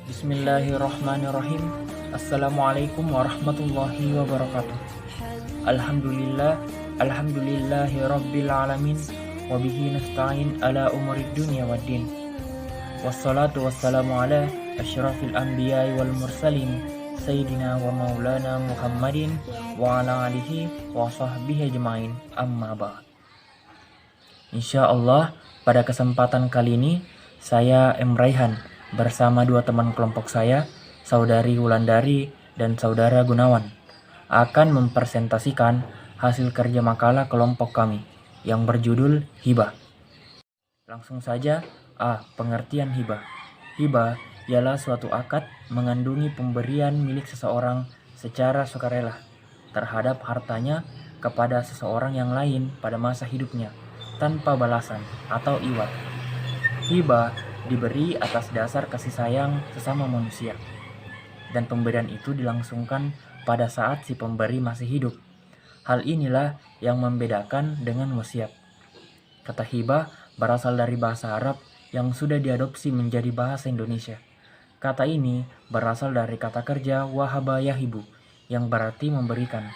Bismillahirrahmanirrahim. Assalamualaikum warahmatullahi wabarakatuh. Alhamdulillah, alhamdulillahi rabbil alamin. Wabihi nasta'in ala umurid dunya waddin. Wassalatu wassalamu ala asyrafil anbiya'i wal mursalin Sayyidina wa maulana Muhammadin wa ala alihi wa sahbihi ajma'in, amma ba'd. Insyaallah, pada kesempatan kali ini saya M. Raihan bersama dua teman kelompok saya, Saudari Wulandari dan Saudara Gunawan, akan mempresentasikan hasil kerja makalah kelompok kami yang berjudul Hibah. Langsung saja, pengertian hibah. Hibah ialah suatu akad mengandungi pemberian milik seseorang secara sukarela terhadap hartanya kepada seseorang yang lain pada masa hidupnya tanpa balasan atau iwat. Hibah diberi atas dasar kasih sayang sesama manusia, dan pemberian itu dilangsungkan pada saat si pemberi masih hidup. Hal inilah yang membedakan dengan wasiat. Kata hibah berasal dari bahasa Arab yang sudah diadopsi menjadi bahasa Indonesia. Kata ini berasal dari kata kerja wahaba yahibu yang berarti memberikan.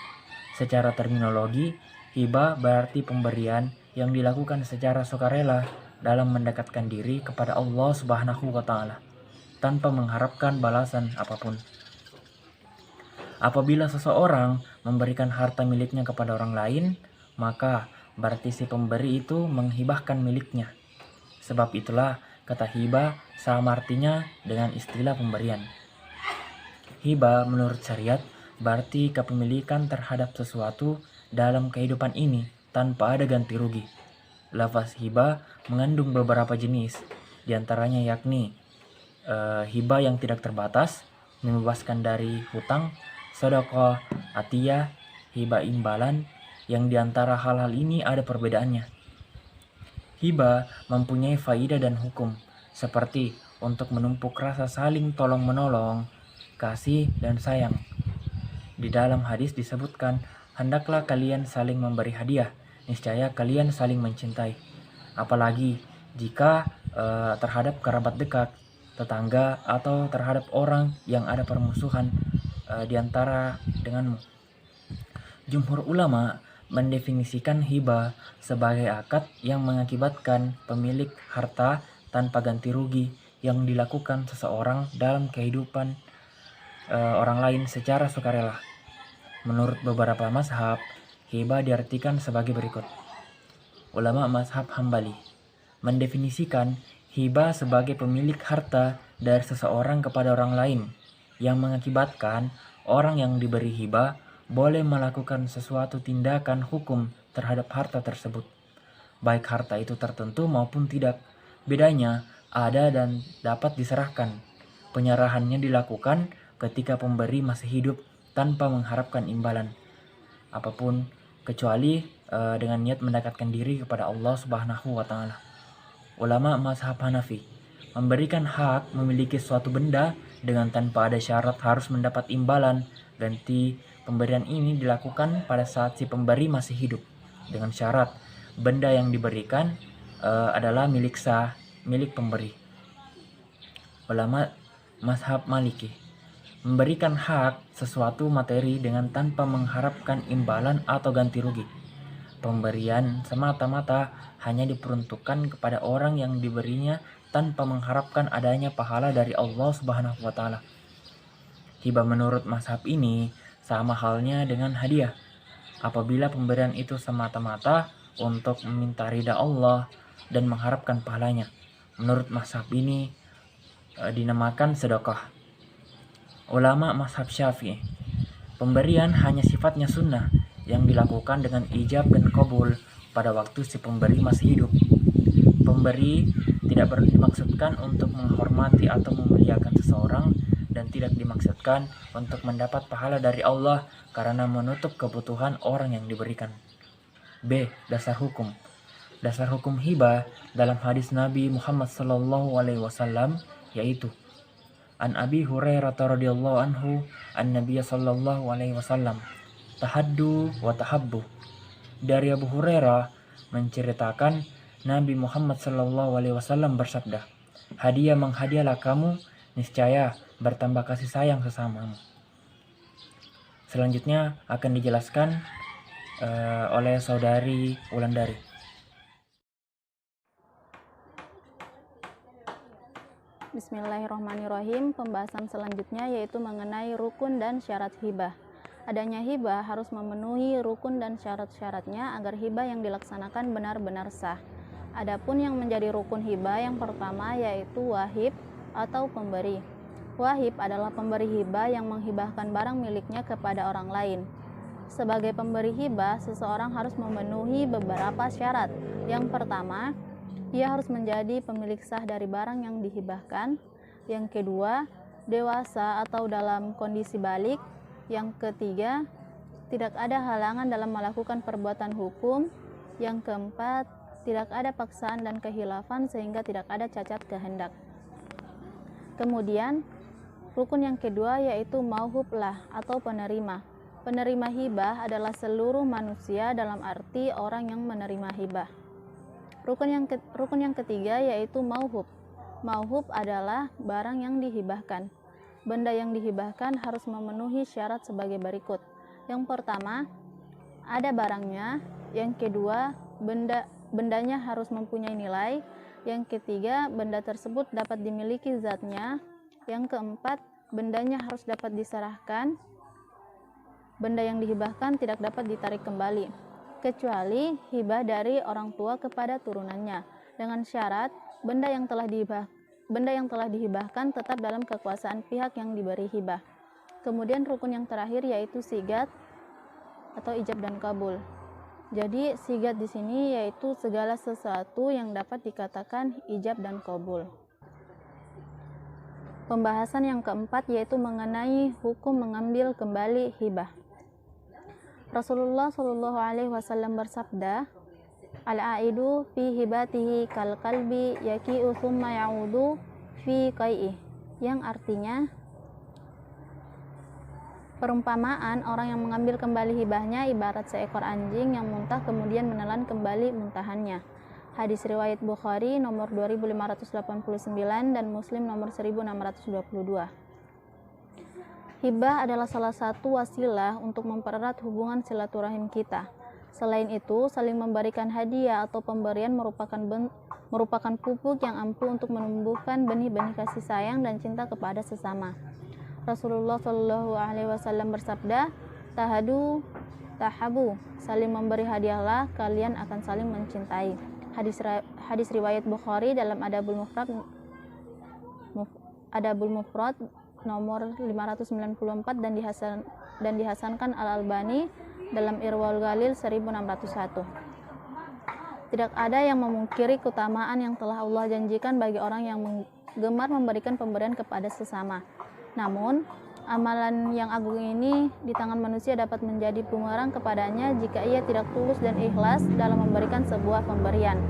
Secara terminologi, hibah berarti pemberian yang dilakukan secara sukarela dalam mendekatkan diri kepada Allah Subhanahu wa Ta'ala tanpa mengharapkan balasan apapun. Apabila seseorang memberikan harta miliknya kepada orang lain, maka berarti si pemberi itu menghibahkan miliknya. Sebab itulah kata hibah sama artinya dengan istilah pemberian. Hibah menurut syariat berarti kepemilikan terhadap sesuatu dalam kehidupan ini tanpa ada ganti rugi. Lafaz hibah mengandung beberapa jenis, diantaranya yakni hibah yang tidak terbatas, membebaskan dari hutang, sedekah, atiyah, hibah imbalan, yang diantara hal-hal ini ada perbedaannya. Hibah mempunyai faidah dan hukum, seperti untuk menumpuk rasa saling tolong-menolong, kasih dan sayang. Di dalam hadis disebutkan, hendaklah kalian saling memberi hadiah, niscaya kalian saling mencintai. Apalagi jika terhadap kerabat dekat, tetangga, atau terhadap orang yang ada permusuhan di antara denganmu. Jumhur ulama mendefinisikan hibah sebagai akad yang mengakibatkan pemilik harta tanpa ganti rugi yang dilakukan seseorang dalam kehidupan orang lain secara sukarela. Menurut beberapa mazhab, hibah diartikan sebagai berikut. Ulama mazhab Hambali mendefinisikan hibah sebagai pemilik harta dari seseorang kepada orang lain yang mengakibatkan orang yang diberi hibah boleh melakukan sesuatu tindakan hukum terhadap harta tersebut, baik harta itu tertentu maupun tidak. Bedanya ada dan dapat diserahkan. Penyerahannya dilakukan ketika pemberi masih hidup tanpa mengharapkan imbalan apapun, kecuali dengan niat mendekatkan diri kepada Allah Subhanahu wa Ta'ala. Ulama mazhab Hanafi memberikan hak memiliki suatu benda dengan tanpa ada syarat harus mendapat imbalan ganti. Pemberian ini dilakukan pada saat si pemberi masih hidup, dengan syarat benda yang diberikan adalah milik pemberi. Ulama mazhab Maliki memberikan hak sesuatu materi dengan tanpa mengharapkan imbalan atau ganti rugi. Pemberian semata-mata hanya diperuntukkan kepada orang yang diberinya tanpa mengharapkan adanya pahala dari Allah Subhanahu wa Ta'ala. Hibah menurut mazhab ini sama halnya dengan hadiah. Apabila pemberian itu semata-mata untuk meminta ridha Allah dan mengharapkan pahalanya, menurut mazhab ini dinamakan sedekah. Ulama mazhab Syafi'i, pemberian hanya sifatnya sunnah yang dilakukan dengan ijab dan qabul pada waktu si pemberi masih hidup. Pemberi tidak dimaksudkan untuk menghormati atau memuliakan seseorang dan tidak dimaksudkan untuk mendapat pahala dari Allah karena menutup kebutuhan orang yang diberikan. B. Dasar hukum. Dasar hukum hibah dalam hadis Nabi Muhammad SAW yaitu An Abi Hurairah radhiyallahu anhu an Nabiy sallallahu alaihi wasallam tahaddu wa tahabbu. Dari Abu Hurairah menceritakan Nabi Muhammad sallallahu alaihi wasallam bersabda, hadiah menghadiahlah kamu niscaya bertambah kasih sayang sesamamu. Selanjutnya akan dijelaskan oleh saudari Wulandari. Bismillahirrahmanirrahim. Pembahasan selanjutnya yaitu mengenai rukun dan syarat hibah. Adanya hibah harus memenuhi rukun dan syarat-syaratnya agar hibah yang dilaksanakan benar-benar sah. Adapun yang menjadi rukun hibah yang pertama yaitu wahib atau pemberi. Wahib adalah pemberi hibah yang menghibahkan barang miliknya kepada orang lain. Sebagai pemberi hibah, seseorang harus memenuhi beberapa syarat. Yang pertama, ia harus menjadi pemilik sah dari barang yang dihibahkan. Yang kedua, dewasa atau dalam kondisi balik. Yang ketiga, tidak ada halangan dalam melakukan perbuatan hukum. Yang keempat, tidak ada paksaan dan kehilafan sehingga tidak ada cacat kehendak. Kemudian, rukun yang kedua yaitu mauhublah atau penerima. Penerima hibah adalah seluruh manusia dalam arti orang yang menerima hibah. Rukun yang ketiga yaitu mauhub. Mauhub adalah barang yang dihibahkan. Benda yang dihibahkan harus memenuhi syarat sebagai berikut. Yang pertama, ada barangnya. Yang kedua, bendanya harus mempunyai nilai. Yang ketiga, benda tersebut dapat dimiliki zatnya. Yang keempat, bendanya harus dapat diserahkan. Benda yang dihibahkan tidak dapat ditarik kembali, kecuali hibah dari orang tua kepada turunannya, dengan syarat benda yang telah dihibahkan tetap dalam kekuasaan pihak yang diberi hibah. Kemudian rukun yang terakhir yaitu sigat atau ijab dan kabul. Jadi sigat di sini yaitu segala sesuatu yang dapat dikatakan ijab dan kabul. Pembahasan yang keempat yaitu mengenai hukum mengambil kembali hibah. Rasulullah Shallallahu Alaihi Wasallam bersabda, al-aidu fi hibatihi kal kalbi yaki'u thumma ya'udu fi qai'ih, yang artinya perumpamaan orang yang mengambil kembali hibahnya ibarat seekor anjing yang muntah kemudian menelan kembali muntahannya. Hadis riwayat Bukhari nomor 2589 dan Muslim nomor 1622. Hibah adalah salah satu wasilah untuk mempererat hubungan silaturahim kita. Selain itu, saling memberikan hadiah atau pemberian merupakan pupuk yang ampuh untuk menumbuhkan benih-benih kasih sayang dan cinta kepada sesama. Rasulullah Shallallahu Alaihi Wasallam bersabda, tahadu tahabu, saling memberi hadiahlah kalian akan saling mencintai. Hadis riwayat Bukhari dalam Adabul Mufrad nomor 594 dan dihasankan Al-Albani dalam Irwaul Ghalil 1601. Tidak ada yang memungkiri keutamaan yang telah Allah janjikan bagi orang yang gemar memberikan pemberian kepada sesama. Namun, amalan yang agung ini di tangan manusia dapat menjadi bumerang kepadanya jika ia tidak tulus dan ikhlas dalam memberikan sebuah pemberian.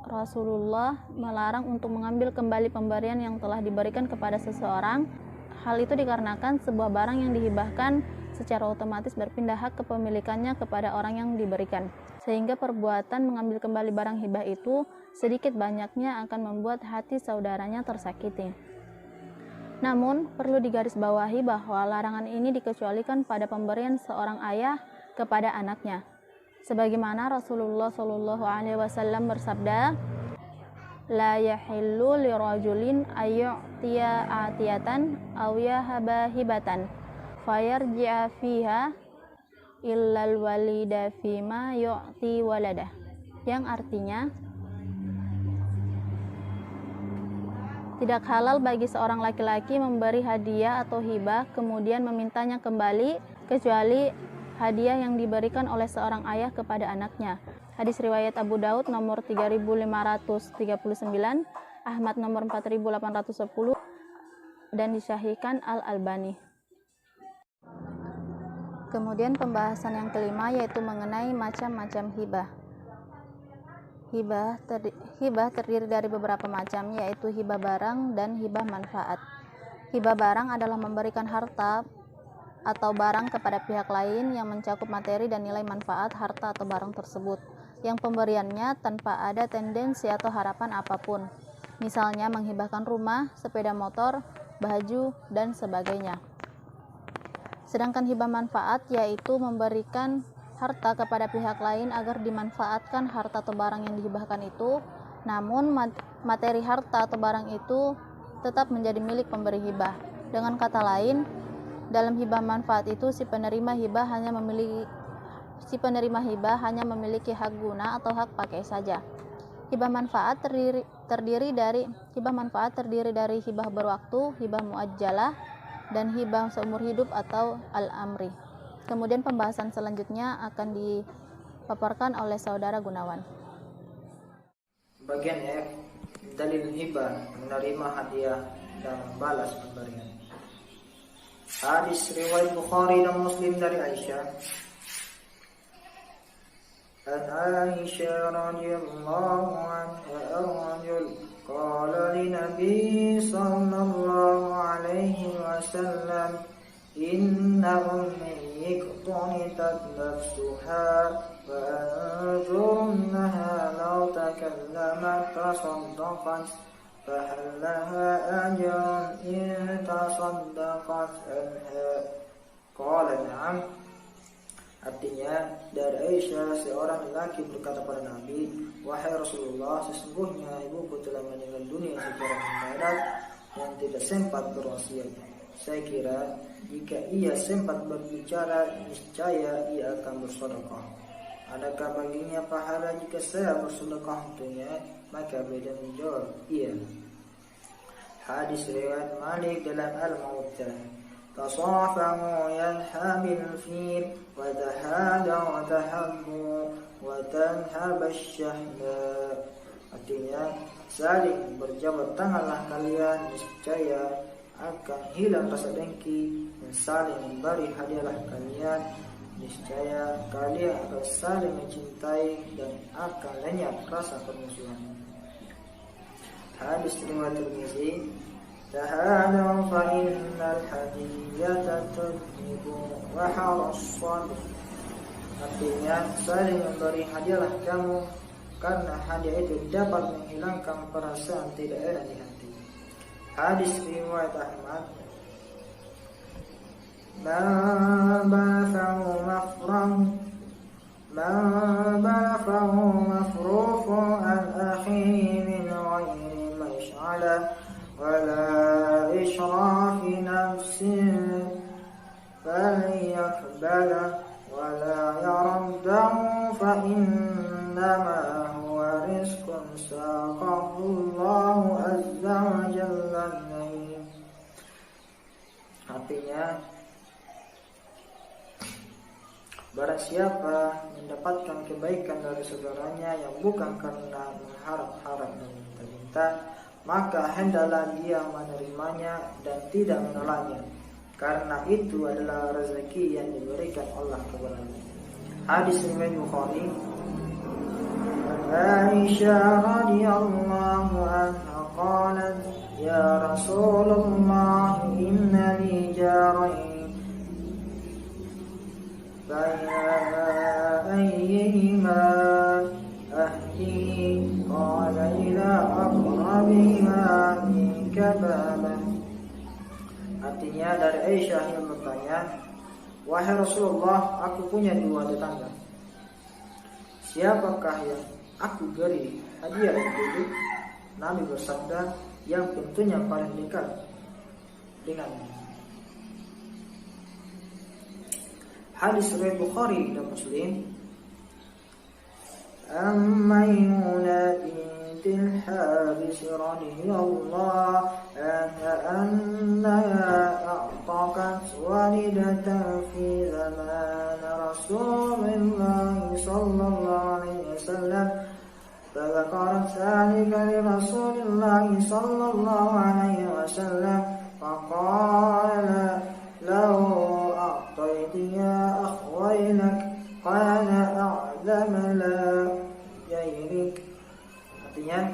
Rasulullah melarang untuk mengambil kembali pemberian yang telah diberikan kepada seseorang. Hal itu dikarenakan sebuah barang yang dihibahkan secara otomatis berpindah hak kepemilikannya kepada orang yang diberikan, sehingga perbuatan mengambil kembali barang hibah itu sedikit banyaknya akan membuat hati saudaranya tersakiti. Namun, perlu digarisbawahi bahwa larangan ini dikecualikan pada pemberian seorang ayah kepada anaknya. Sebagaimana Rasulullah Shallallahu Alaihi Wasallam bersabda, la yahillu lirajulin ayyu'tiya atiyatan aw yahaba hibatan fayarji'a fiha illal walida fima yu'ti waladah, yang artinya tidak halal bagi seorang laki-laki memberi hadiah atau hibah kemudian memintanya kembali kecuali hadiah yang diberikan oleh seorang ayah kepada anaknya. Hadis riwayat Abu Daud nomor 3539, Ahmad nomor 4810 dan disahihkan Al-Albani. Kemudian pembahasan yang kelima yaitu mengenai macam-macam hibah. Hibah terdiri dari beberapa macam, yaitu hibah barang dan hibah manfaat. Hibah barang adalah memberikan harta atau barang kepada pihak lain yang mencakup materi dan nilai manfaat harta atau barang tersebut, yang pemberiannya tanpa ada tendensi atau harapan apapun. Misalnya menghibahkan rumah, sepeda motor, baju, dan sebagainya. Sedangkan hibah manfaat yaitu memberikan harta kepada pihak lain agar dimanfaatkan harta atau barang yang dihibahkan itu, namun materi harta atau barang itu tetap menjadi milik pemberi hibah. Dengan kata lain, dalam hibah manfaat itu si penerima hibah hanya memiliki hak guna atau hak pakai saja. Hibah manfaat terdiri dari hibah berwaktu, hibah muajjalah, dan hibah seumur hidup atau al-amri. Kemudian pembahasan selanjutnya akan dipaparkan oleh saudara Gunawan. Bagian F, dalil hibah, menerima hadiah dan membalas pemberian. Hadis riwayat Bukhari dan Muslim dari Aisyah. An Aisyah radhiyallahu anha ar-rajul qala li Nabi sallallahu alaihi wasallam inna ummi qanitat nafsuha wa anzurnaha law takallamat tasaddaqat fahal laha ajrun in tasaddaqat anha qala na'am. Artinya, dari Aisyah seorang lelaki berkata pada Nabi, wahai Rasulullah, sesungguhnya ibuku telah meninggal dunia secara mendadak dan tidak sempat berwasiat. Saya kira jika ia sempat berbicara, niscaya ia akan bersedekah. Adakah baginya pahala jika saya bersedekah untuknya? Maka beliau menjawab, iya. Hadis riwayat Malik dalam Al-Mu'tah. تصافحوا يذهب الفيل وتهادوا وتحبوا وتنهب الشهداء. Artinya, saling berjabat tanganlah kalian, niscaya akan hilang rasa dengki, dan saling memberi hadiahlah kalian, niscaya kalian akan saling mencintai dan akan lenyap rasa permusuhan. Hadis riwayat Tirmizi. Tahadaw fa innal hadiyata tudhibu wa harassan. Artinya, saling memberi hadiahlah kamu, karena hadiah itu dapat menghilangkan perasaan tidak enak di hati. Hadis riwayat Ahmad. Man ba'athahu mafrufu an akhihi min ghayri mash'ala ولا إشراف نفس فليقبل ولا يرده فإنما هو رزق ساقه الله عز وجل إليه. Artinya, barang siapa mendapatkan kebaikan dari saudaranya yang bukan karena mengharap-harap dan minta-minta, maka hendaklah dia menerimanya dan tidak menolaknya, karena itu adalah rezeki yang diberikan Allah kepadanya. Hadis riwayat Bukhari. Aisyah radhiyallahu anha qalat ya Rasulullah inna li jarayn fa ayyihima ahdi qala ila aqrabihima minka baban. Artinya, dari Aisyah yang bertanya, wahai Rasulullah, aku punya dua tetangga. Siapakah yang aku beri hadiah itu? Nabi bersabda, yang tentunya paling dekat dengannya. Hadis riwayat Bukhari dan Muslim. Maimunah binti al-Habis radhiyallahu anha annaha a'taqat walidatan fi zaman Rasulullah sallallahu alaihi wasallam. فذكرت ذلك لرسول الله صلى الله عليه وسلم فقال لو أعطيت يا أخوينك قال أعلم لا ييرك. Artinya,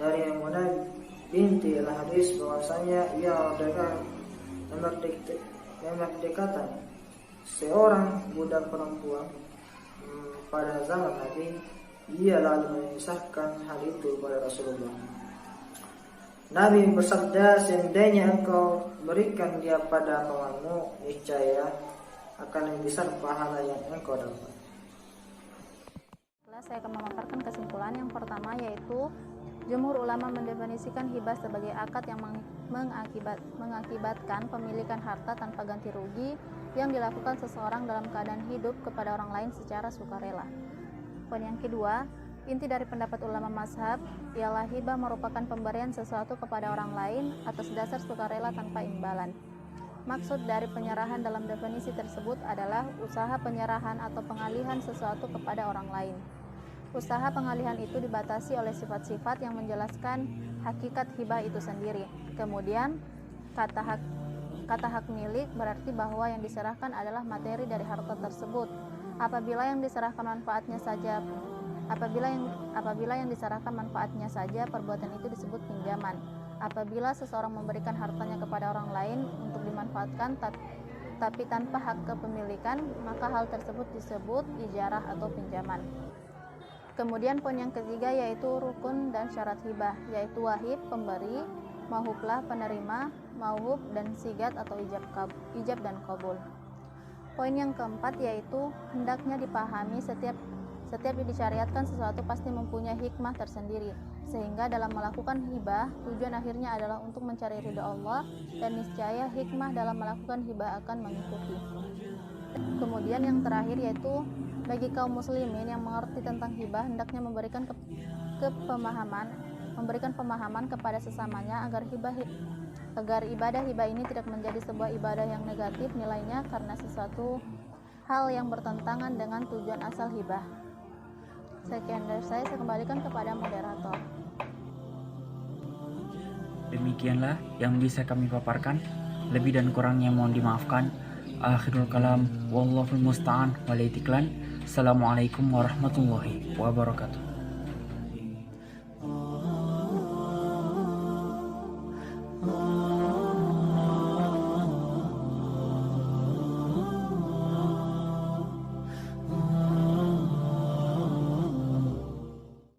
dari Maimunah binti al-Haris bahwasanya ia adalah memerdekakan seorang budak perempuan pada zaman Nabi. Ia lalu mengisahkan hal itu kepada Rasulullah. Nabi bersabda, seandainya engkau berikan dia pada pamanmu, niscaya akan lebih besar pahala yang engkau dapat. Saya akan memaparkan kesimpulan yang pertama, yaitu jumhur ulama mendefinisikan hibah sebagai akad yang mengakibatkan pemilikan harta tanpa ganti rugi yang dilakukan seseorang dalam keadaan hidup kepada orang lain secara sukarela. Poin yang kedua, inti dari pendapat ulama mazhab ialah hibah merupakan pemberian sesuatu kepada orang lain atas dasar sukarela tanpa imbalan. Maksud dari penyerahan dalam definisi tersebut adalah usaha penyerahan atau pengalihan sesuatu kepada orang lain. Usaha pengalihan itu dibatasi oleh sifat-sifat yang menjelaskan hakikat hibah itu sendiri. Kemudian, kata hak milik berarti bahwa yang diserahkan adalah materi dari harta tersebut. Apabila yang diserahkan manfaatnya saja, perbuatan itu disebut pinjaman. Apabila seseorang memberikan hartanya kepada orang lain untuk dimanfaatkan tapi tanpa hak kepemilikan, maka hal tersebut disebut ijarah atau pinjaman. Kemudian poin yang ketiga yaitu rukun dan syarat hibah, yaitu wahib pemberi, mauhublah penerima, mauhub dan sigat atau ijab dan qabul. Poin yang keempat yaitu hendaknya dipahami setiap disyariatkan sesuatu pasti mempunyai hikmah tersendiri, sehingga dalam melakukan hibah tujuan akhirnya adalah untuk mencari ridha Allah, dan niscaya hikmah dalam melakukan hibah akan mengikuti. Kemudian yang terakhir yaitu bagi kaum muslimin yang mengerti tentang hibah hendaknya memberikan pemahaman kepada sesamanya agar ibadah hibah ini tidak menjadi sebuah ibadah yang negatif nilainya karena sesuatu hal yang bertentangan dengan tujuan asal hibah. Sekian dari saya kembalikan kepada moderator. Demikianlah yang bisa kami paparkan. Lebih dan kurangnya mohon dimaafkan. Akhirul kalam, wallahul musta'an, walaitiklan. Assalamualaikum warahmatullahi wabarakatuh.